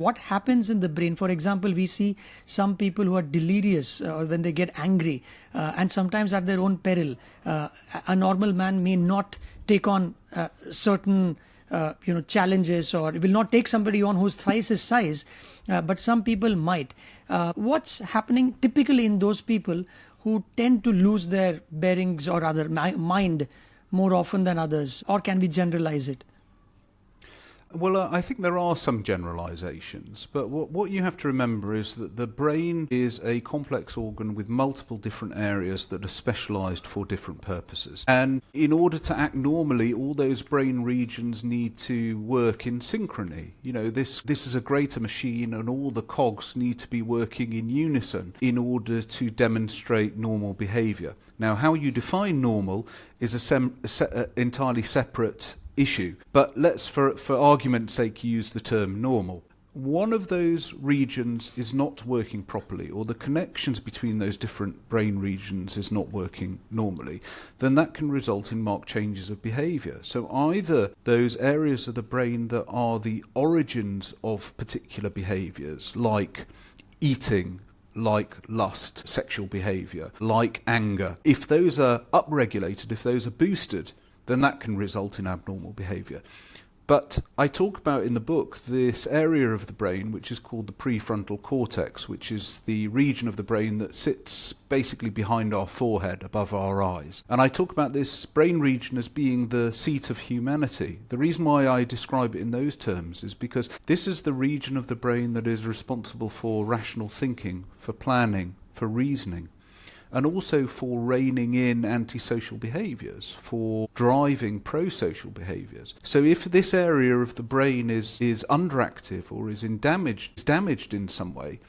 What happens in the brain? For example, we see some people who are delirious or when they get angry, and sometimes at their own peril. A normal man may not take on certain challenges, or will not take somebody on who's thrice his size, but some people might. What's happening typically in those people who tend to lose their bearings or other mind more often than others, or can we generalize it? Well, I think there are some generalizations, but what you have to remember is that the brain is a complex organ with multiple different areas that are specialized for different purposes. And in order to act normally, all those brain regions need to work in synchrony. This is a greater machine, and all the cogs need to be working in unison in order to demonstrate normal behavior. Now, how you define normal is entirely separate issue, but let's for argument's sake use the term normal. One of those regions is not working properly, or the connections between those different brain regions is not working normally, then that can result in marked changes of behavior. So either those areas of the brain that are the origins of particular behaviors, like eating, like lust, sexual behavior, like anger, if those are upregulated, if those are boosted, then that can result in abnormal behavior. But I talk about in the book this area of the brain which is called the prefrontal cortex, which is the region of the brain that sits basically behind our forehead, above our eyes. And I talk about this brain region as being the seat of humanity. The reason why I describe it in those terms is because this is the region of the brain that is responsible for rational thinking, for planning, for reasoning, and also for reining in antisocial behaviours, for driving pro-social behaviours. So if this area of the brain is underactive or is damaged in some way,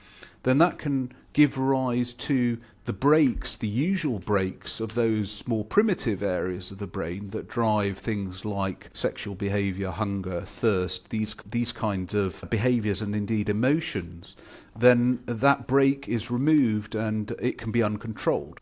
then that can give rise to the brakes, the usual brakes of those more primitive areas of the brain that drive things like sexual behaviour, hunger, thirst, these kinds of behaviours and indeed emotions. Then that brake is removed and it can be uncontrolled.